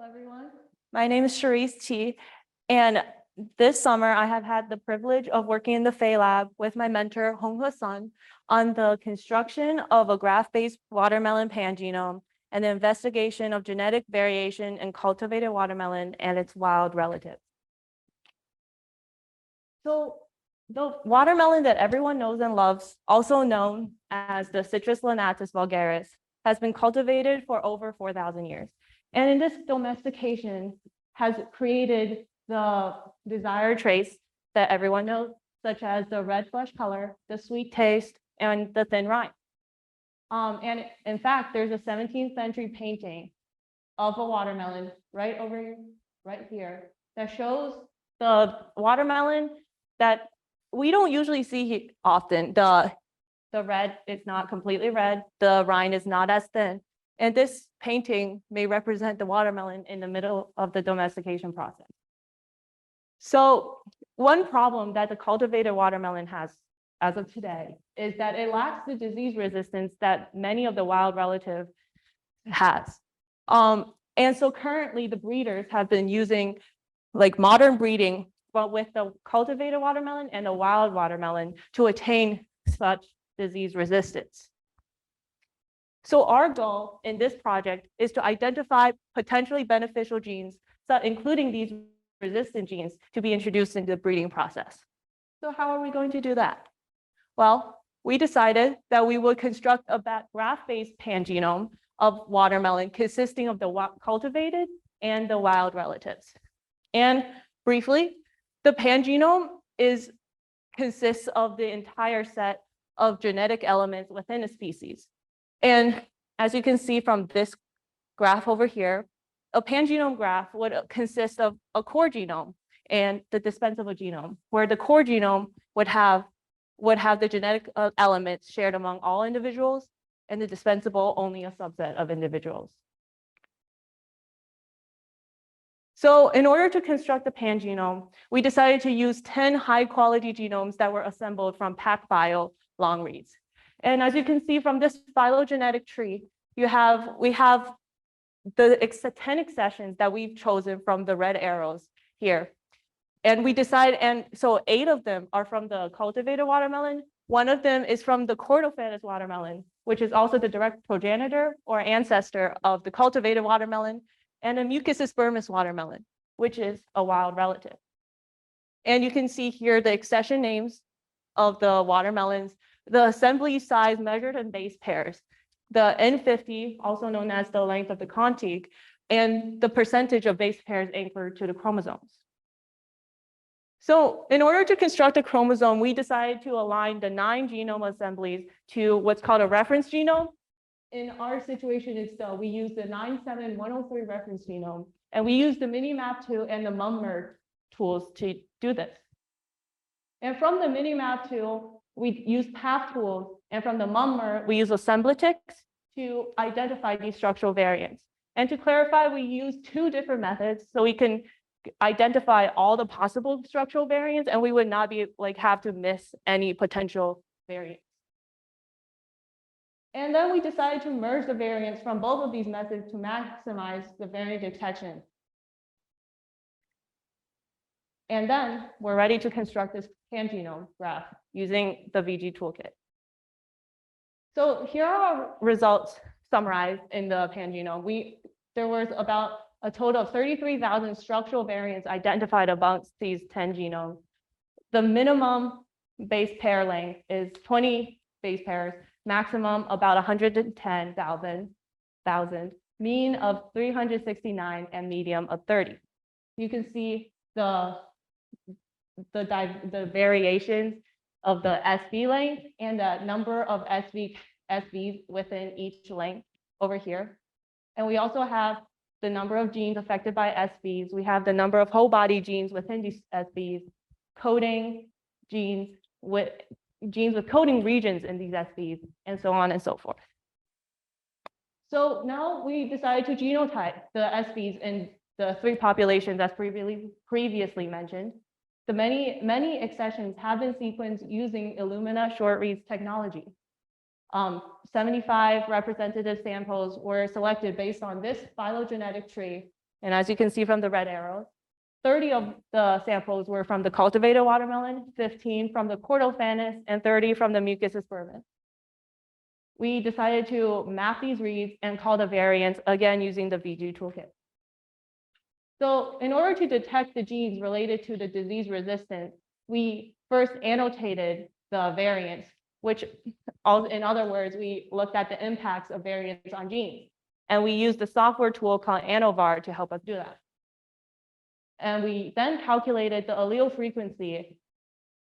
everyone. My name is Charis Qi, and this summer I have had the privilege of working in the Fay Lab with my mentor, Honghe Sun, on the construction of a graph-based watermelon pan-genome and the investigation of genetic variation in cultivated watermelon and its wild relatives. So the watermelon that everyone knows and loves, also known as the Citrus linatus vulgaris, has been cultivated for over 4,000 years. And in this domestication has created the desired traits that everyone knows, such as the red flesh color, the sweet taste, and the thin rind. And in fact, there's a 17th century painting of a watermelon right here, that shows the watermelon that we don't usually see often. The red is not completely red, the rind is not as thin. And this painting may represent the watermelon in the middle of the domestication process. So one problem that the cultivated watermelon has as of today is that it lacks the disease resistance that many of the wild relative has. And so currently the breeders have been using like modern breeding, but with the cultivated watermelon and the wild watermelon to attain such disease resistance. So our goal in this project is to identify potentially beneficial genes, including these resistant genes, to be introduced into the breeding process. So how are we going to do that? Well, we decided that we would construct a graph-based pan-genome of watermelon consisting of the cultivated and the wild relatives. And briefly, the pan-genome consists of the entire set of genetic elements within a species. And as you can see from this graph over here, a pan-genome graph would consist of a core genome and the dispensable genome, where the core genome would have the genetic elements shared among all individuals, and the dispensable only a subset of individuals. So in order to construct the pan-genome, we decided to use 10 high-quality genomes that were assembled from PacBio long reads. And as you can see from this phylogenetic tree, we have the 10 accessions that we've chosen from the red arrows here. And so 8 of them are from the cultivated watermelon. 1 of them is from the cordophanous watermelon, which is also the direct progenitor or ancestor of the cultivated watermelon, and a Mucus spermus watermelon, which is a wild relative. And you can see here the accession names of the watermelons, the assembly size measured in base pairs, the N50, also known as the length of the contig, and the percentage of base pairs anchored to the chromosomes. So in order to construct a chromosome, we decided to align the 9 genome assemblies to what's called a reference genome. In our situation, we use the 97103 reference genome, and we use the Minimap2 and the MumMer tools to do this. And from the Minimap tool, we use PATH tools, and from the MumMer, we use Assemblytics to identify these structural variants. And to clarify, we use 2 different methods, so we can identify all the possible structural variants, and we would not be have to miss any potential variants. And then we decided to merge the variants from both of these methods to maximize the variant detection. And then we're ready to construct this pan-genome graph using the VG toolkit. So here are our results summarized in the pan-genome. There was about a total of 33,000 structural variants identified amongst these 10 genomes. The minimum base pair length is 20 base pairs, maximum about 110,000, mean of 369, and medium of 30. You can see the variations of the SV length and the number of SVs within each length over here. And we also have the number of genes affected by SVs. We have the number of whole body genes within these SVs, coding genes with coding regions in these SVs, and so on and so forth. So now we decided to genotype the SVs in the 3 populations as previously mentioned. The many accessions have been sequenced using Illumina short reads technology. 75 representative samples were selected based on this phylogenetic tree And as you can see from the red arrows, 30 of the samples were from the cultivated watermelon, 15 from the chordophanes, and 30 from the mucus aspersus. We decided to map these reads and call the variants, again, using the VG toolkit. So in order to detect the genes related to the disease resistance, we first annotated the variants, which in other words, we looked at the impacts of variants on genes. And we used a software tool called ANNOVAR to help us do that. And we then calculated the allele frequency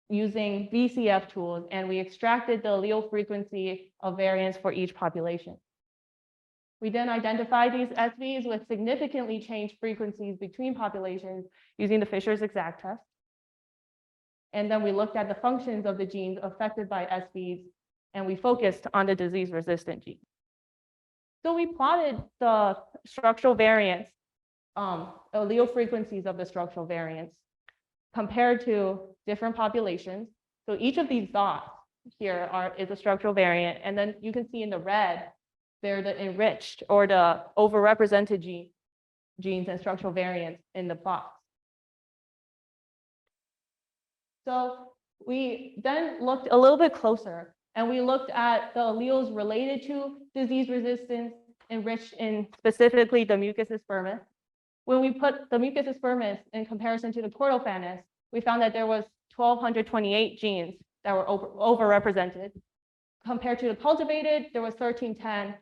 using VCF tools, and we extracted the allele frequency of variants for each population. We then identified these SVs with significantly changed frequencies between populations using the Fisher's exact test. And then we looked at the functions of the genes affected by SVs, and we focused on the disease-resistant genes. So we plotted the structural variants, allele frequencies of the structural variants compared to different populations. So each of these dots here is a structural variant, and then you can see in the red, they're the enriched or the overrepresented genes and structural variants in the plots. So we then looked a little bit closer, and we looked at the alleles related to disease resistance enriched in specifically the mucus aspersus. When we put the mucus aspersus in comparison to the chordophanes, we found that there was 1,228 genes that were overrepresented. Compared to the cultivated, there was 1,310,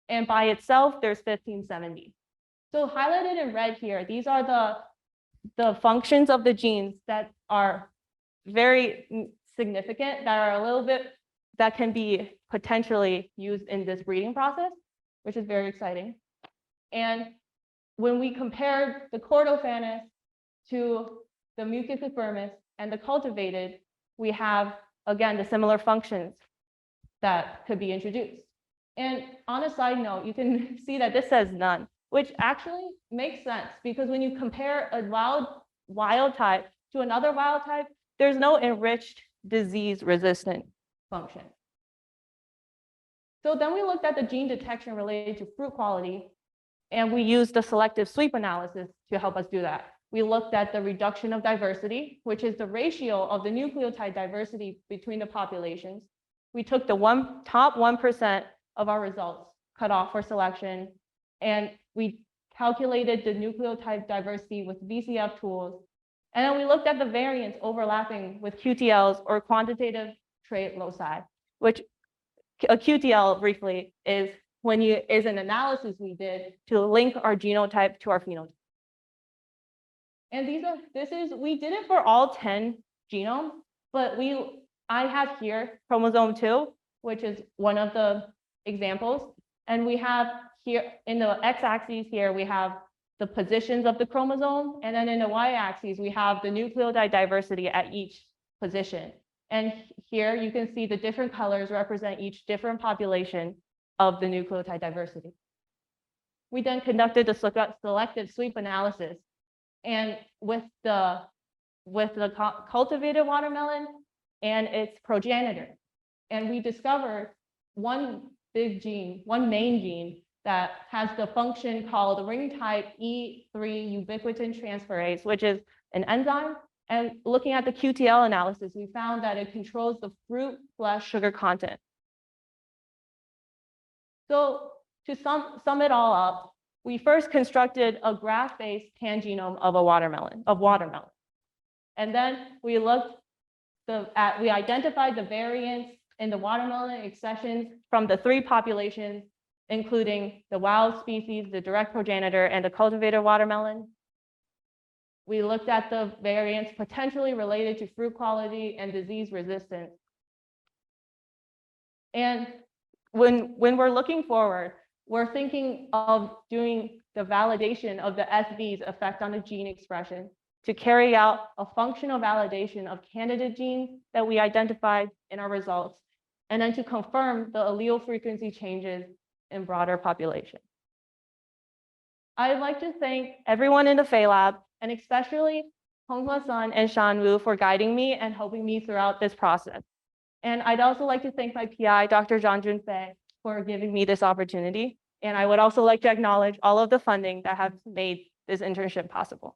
and by itself, there's 1,570. So highlighted in red here, these are the functions of the genes that are very significant, that can be potentially used in this breeding process, which is very exciting. And when we compared the chordophanes to the mucus aspersus and the cultivated, we have, again, the similar functions that could be introduced. And on a side note, you can see that this says none, which actually makes sense because when you compare a wild type to another wild type, there's no enriched disease-resistant function. So then we looked at the gene detection related to fruit quality, and we used the selective sweep analysis to help us do that. We looked at the reduction of diversity, which is the ratio of the nucleotide diversity between the populations. We took the top 1% of our results, cut off for selection, and we calculated the nucleotide diversity with VCF tools. And then we looked at the variants overlapping with QTLs or quantitative trait loci, which a QTL briefly is an analysis we did to link our genotype to our phenotype. And we did it for all 10 genomes, but I have here chromosome 2, which is one of the examples. And we have here in the x-axis here, we have the positions of the chromosome. And then in the y-axis, we have the nucleotide diversity at each position. And here you can see the different colors represent each different population of the nucleotide diversity. We then conducted the selective sweep analysis. And with the cultivated watermelon and its progenitor. And we discovered one main gene that has the function called ring type E3 ubiquitin transferase, which is an enzyme. And looking at the QTL analysis, we found that it controls the fruit flesh sugar content. So to sum it all up, we first constructed a graph-based pan-genome of watermelon. And then we identified the variants in the watermelon accessions from the 3 populations, including the wild species, the direct progenitor, and the cultivated watermelon. We looked at the variants potentially related to fruit quality and disease resistance. And when we're looking forward, we're thinking of doing the validation of the SV's effect on the gene expression to carry out a functional validation of candidate genes that we identified in our results, and then to confirm the allele frequency changes in broader population. I'd like to thank everyone in the Fay Lab, and especially Honghua Sun and Shan Wu for guiding me and helping me throughout this process. And I'd also like to thank my PI, Dr. Zhangjun Fei, for giving me this opportunity. And I would also like to acknowledge all of the funding that have made this internship possible.